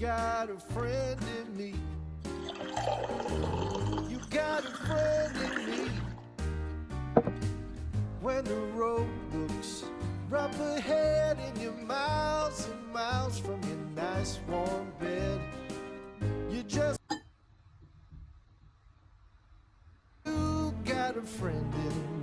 got a friend in me. You got a friend in me. When the road looks rough ahead and you're miles and miles from your nice warm bed, you just got a friend in me.